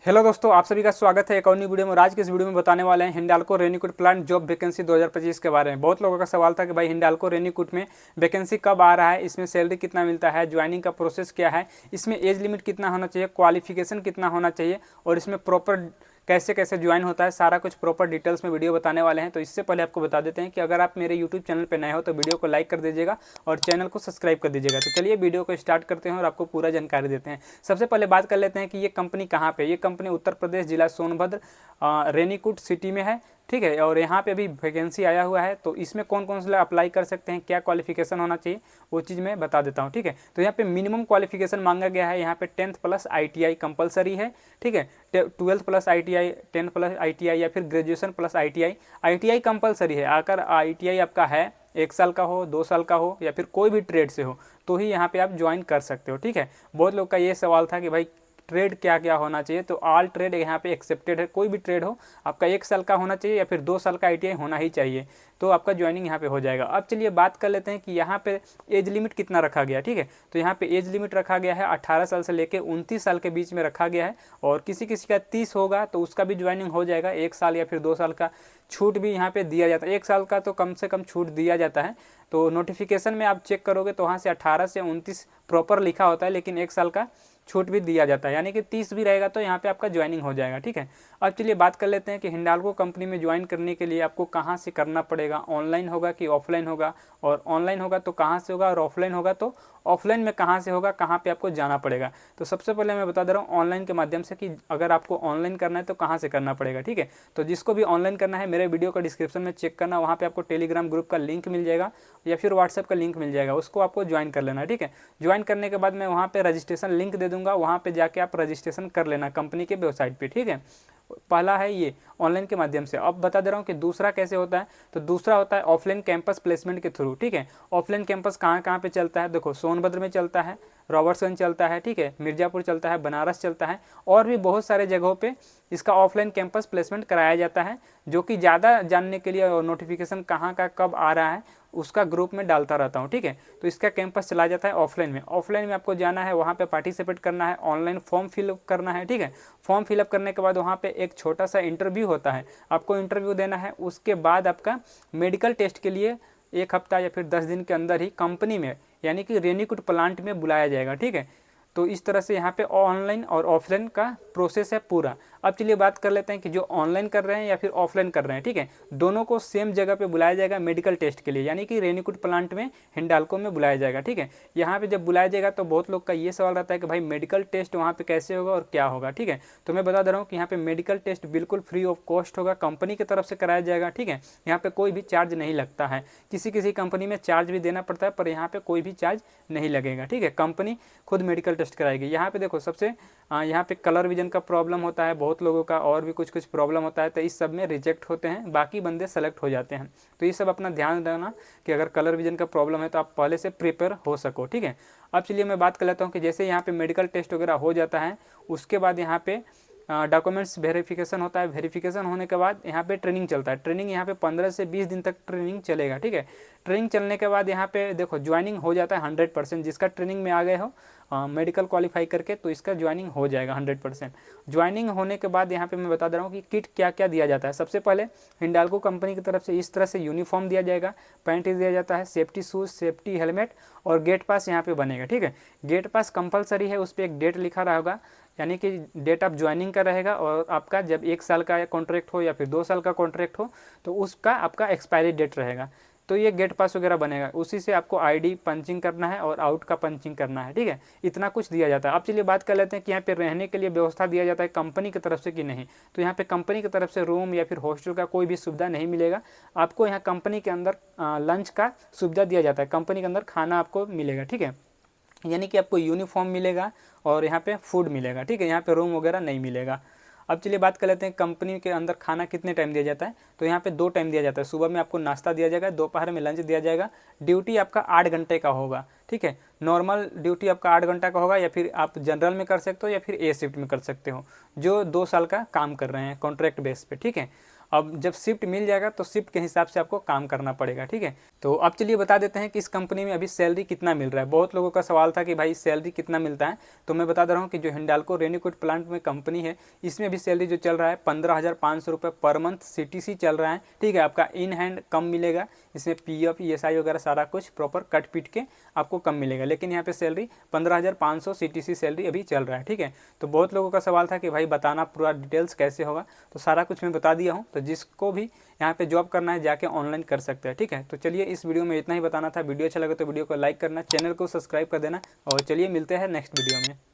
Hello दोस्तों, आप सभी का स्वागत है एक और नई वीडियो में। आज के इस वीडियो में बताने वाले हैं हिंडाल्को रेनीकूट प्लांट जॉब वैकेंसी 2025 के बारे में। बहुत लोगों का सवाल था कि भाई हिंडाल्को रेनीकूट में वैकेंसी कब आ रहा है, इसमें सैलरी कितना मिलता है, ज्वाइनिंग का प्रोसेस क्या है, इसमें एज लिमिट कितना होना चाहिए, क्वालिफिकेशन कितना होना चाहिए और इसमें प्रॉपर कैसे कैसे ज्वाइन होता है, सारा कुछ प्रॉपर डिटेल्स में वीडियो बताने वाले हैं। तो इससे पहले आपको बता देते हैं कि अगर आप मेरे यूट्यूब चैनल पर नए हो तो वीडियो को लाइक कर दीजिएगा और चैनल को सब्सक्राइब कर दीजिएगा। तो चलिए वीडियो को स्टार्ट करते हैं और आपको पूरा जानकारी देते हैं। सबसे पहले बात कर लेते हैं कि ये कंपनी कहाँ पे। ये कंपनी उत्तर प्रदेश जिला सोनभद्र रेनीकूट सिटी में है, ठीक है। और यहाँ पे अभी वैकेंसी आया हुआ है। तो इसमें कौन कौन से अप्लाई कर सकते हैं, क्या क्वालिफिकेशन होना चाहिए, वो चीज़ मैं बता देता हूँ, ठीक है। तो यहाँ पे मिनिमम क्वालिफिकेशन मांगा गया है। यहाँ पे 10th प्लस ITI कंपलसरी है, ठीक है। 12th plus ITI, 10th plus ITI या फिर graduation plus ITI। ITI compulsory है। अगर ITI आपका है 1 साल का हो, 2 साल का हो या फिर कोई भी ट्रेड से हो तो ही यहाँ पे आप ज्वाइन कर सकते हो, ठीक है। बहुत लोग का ये सवाल था कि भाई ट्रेड क्या क्या होना चाहिए। तो ऑल ट्रेड यहाँ पे एक्सेप्टेड है। कोई भी ट्रेड हो, आपका 1 साल का होना चाहिए या फिर 2 साल का ITI होना ही चाहिए, तो आपका ज्वाइनिंग यहाँ पे हो जाएगा। अब चलिए बात कर लेते हैं कि यहाँ पे एज लिमिट कितना रखा गया, ठीक है। तो यहाँ पे एज लिमिट रखा गया है 18 साल से लेकर 29 साल के बीच में रखा गया है। और किसी किसी का 30 होगा तो उसका भी ज्वाइनिंग हो जाएगा। 1 साल या फिर 2 साल का छूट भी यहाँ पे दिया जाता है। 1 साल का तो कम से कम छूट दिया जाता है। तो नोटिफिकेशन में आप चेक करोगे तो वहाँ से 18 से 29 प्रॉपर लिखा होता है, लेकिन 1 साल का छूट भी दिया जाता है, यानी कि 30 भी रहेगा तो यहाँ पे आपका ज्वाइनिंग हो जाएगा, ठीक है। अब चलिए बात कर लेते हैं कि हिंडाल्को कंपनी में ज्वाइन करने के लिए आपको कहाँ से करना पड़ेगा, ऑनलाइन होगा कि ऑफलाइन होगा, और ऑनलाइन होगा तो कहाँ से होगा, और ऑफलाइन होगा तो ऑफलाइन में कहाँ से होगा, कहाँ पे आपको जाना पड़ेगा। तो सबसे पहले मैं बता दे रहा हूँ ऑनलाइन के माध्यम से कि अगर आपको ऑनलाइन करना है तो कहाँ से करना पड़ेगा, ठीक है। तो जिसको भी ऑनलाइन करना है मेरे वीडियो का डिस्क्रिप्शन में चेक करना, वहाँ पे आपको टेलीग्राम ग्रुप का लिंक मिल जाएगा या फिर व्हाट्सएप का लिंक मिल जाएगा, उसको आपको ज्वाइन कर लेना, ठीक है। ज्वाइन करने के बाद मैं वहाँ पे रजिस्ट्रेशन लिंक दे दूंगा, वहाँ पे जाके आप रजिस्ट्रेशन कर लेना कंपनी के वेबसाइट पे, ठीक है। पहला है ये ऑनलाइन के माध्यम से। अब बता दे रहा हूँ कि दूसरा कैसे होता है। तो दूसरा होता है ऑफलाइन कैंपस प्लेसमेंट के थ्रू, ठीक है। ऑफलाइन कैंपस कहाँ कहाँ पे चलता है, देखो सोनभद्र में चलता है, रॉबर्ट्सगंज चलता है, ठीक है, मिर्जापुर चलता है, बनारस चलता है, और भी बहुत सारे जगहों पे इसका ऑफलाइन कैंपस प्लेसमेंट कराया जाता है। जो कि ज़्यादा जानने के लिए और नोटिफिकेशन कहाँ का कब आ रहा है उसका ग्रुप में डालता रहता हूँ, ठीक है। तो इसका कैंपस चला जाता है ऑफलाइन में। ऑफलाइन में आपको जाना है, वहाँ पे पार्टिसिपेट करना है, ऑनलाइन फॉर्म फिलअप करना है, ठीक है। फॉर्म फिलअप करने के बाद वहाँ पे एक छोटा सा इंटरव्यू होता है, आपको इंटरव्यू देना है। उसके बाद आपका मेडिकल टेस्ट के लिए 1 हफ्ता या फिर 10 दिन के अंदर ही कंपनी में यानी कि रेनीकूट प्लांट में बुलाया जाएगा, ठीक है। तो इस तरह से यहाँ पे ऑनलाइन और ऑफलाइन का प्रोसेस है पूरा। अब चलिए बात कर लेते हैं कि जो ऑनलाइन कर रहे हैं या फिर ऑफलाइन कर रहे हैं, ठीक है, दोनों को सेम जगह पे बुलाया जाएगा मेडिकल टेस्ट के लिए, यानी कि रेनीकूट प्लांट में हिंडाल्को में बुलाया जाएगा, ठीक है। यहाँ पे जब बुलाया जाएगा तो बहुत लोग का ये सवाल रहता है कि भाई मेडिकल टेस्ट वहाँ पे कैसे होगा और क्या होगा, ठीक है। तो मैं बता दे रहा हूँ कि यहाँ पे मेडिकल टेस्ट बिल्कुल फ्री ऑफ कॉस्ट होगा, कंपनी की तरफ से कराया जाएगा, ठीक है। यहाँ पे कोई भी चार्ज नहीं लगता है। किसी किसी कंपनी में चार्ज भी देना पड़ता है, पर यहाँ पे कोई भी चार्ज नहीं लगेगा, ठीक है। कंपनी खुद मेडिकल टेस्ट कराएगी। यहाँ पे देखो सबसे यहाँ पे कलर विजन का प्रॉब्लम होता है बहुत लोगों का, और भी कुछ कुछ प्रॉब्लम होता है, तो इस सब में रिजेक्ट होते हैं, बाकी बंदे सेलेक्ट हो जाते हैं। तो ये सब अपना ध्यान रखना कि अगर कलर विजन का प्रॉब्लम है तो आप पहले से प्रिपेयर हो सको, ठीक है। अब चलिए मैं बात कर लेता हूँ कि जैसे यहाँ पे मेडिकल टेस्ट वगैरह हो जाता है, उसके बाद यहाँ पे डॉक्यूमेंट्स वेरिफिकेशन होता है। वेरिफिकेशन होने के बाद यहाँ पे ट्रेनिंग चलता है। ट्रेनिंग यहाँ पे 15 से 20 दिन तक ट्रेनिंग चलेगा, ठीक है। ट्रेनिंग चलने के बाद यहाँ पे देखो ज्वाइनिंग हो जाता है 100%। जिसका ट्रेनिंग में आ गए हो मेडिकल क्वालिफाई करके, तो इसका ज्वाइनिंग हो जाएगा 100%। ज्वाइनिंग होने के बाद यहाँ पे मैं बता दे रहा हूँ कि किट क्या क्या दिया जाता है। सबसे पहले हिंडाल्को कंपनी की तरफ से इस तरह से यूनिफॉर्म दिया जाएगा, पैंट दिया जाता है, सेफ्टी शूज़, सेफ्टी हेलमेट, और गेट पास यहाँ पे बनेगा, ठीक है। गेट पास कंपलसरी है, उस पर एक डेट लिखा रहेगा, यानी कि डेट ऑफ ज्वाइनिंग का रहेगा। और आपका जब 1 साल का कॉन्ट्रैक्ट हो या फिर 2 साल का कॉन्ट्रैक्ट हो तो उसका आपका एक्सपायरी डेट रहेगा। तो ये गेट पास वगैरह बनेगा, उसी से आपको ID पंचिंग करना है और आउट का पंचिंग करना है, ठीक है। इतना कुछ दिया जाता है। अब चलिए बात कर लेते हैं कि यहाँ पे रहने के लिए व्यवस्था दिया जाता है कंपनी की तरफ से कि नहीं। तो यहाँ पे कंपनी की तरफ से रूम या फिर हॉस्टल का कोई भी सुविधा नहीं मिलेगा आपको। यहाँ कंपनी के अंदर लंच का सुविधा दिया जाता है, कंपनी के अंदर खाना आपको मिलेगा, ठीक है। यानी कि आपको यूनिफॉर्म मिलेगा और यहाँ पे फूड मिलेगा, ठीक है। यहाँ पे रूम वगैरह नहीं मिलेगा। अब चलिए बात कर लेते हैं कंपनी के अंदर खाना कितने टाइम दिया जाता है। तो यहाँ पे 2 टाइम दिया जाता है, सुबह में आपको नाश्ता दिया जाएगा, दोपहर में लंच दिया जाएगा। ड्यूटी आपका 8 घंटे का होगा, ठीक है। नॉर्मल ड्यूटी आपका 8 घंटा का होगा, या फिर आप जनरल में कर सकते हो या फिर A शिफ्ट में कर सकते हो, जो 2 साल का काम कर रहे हैं कॉन्ट्रैक्ट बेस पे, ठीक है। अब जब शिफ्ट मिल जाएगा तो शिफ्ट के हिसाब से आपको काम करना पड़ेगा, ठीक है। तो अब चलिए बता देते हैं कि इस कंपनी में अभी सैलरी कितना मिल रहा है। बहुत लोगों का सवाल था कि भाई सैलरी कितना मिलता है, तो मैं बता दे रहा हूँ कि जो हिंडाल्को रेनीकोट प्लांट में कंपनी है, इसमें अभी सैलरी जो चल रहा है 15,500 रुपये पर मंथ CTC चल रहा है, ठीक है। आपका इन हैंड कम मिलेगा, इसमें PF ESI वगैरह सारा कुछ प्रॉपर कट पीट के आपको कम मिलेगा, लेकिन यहाँ पे सैलरी 15,500 CTC सैलरी अभी चल रहा है, ठीक है। तो बहुत लोगों का सवाल था कि भाई बताना पूरा डिटेल्स कैसे होगा, तो सारा कुछ मैं बता दिया हूँ। तो जिसको भी यहाँ पे जॉब करना है जाके ऑनलाइन कर सकते हैं, ठीक है। तो चलिए इस वीडियो में इतना ही बताना था। वीडियो अच्छा लगे तो वीडियो को लाइक करना, चैनल को सब्सक्राइब कर देना, और चलिए मिलते हैं नेक्स्ट वीडियो में।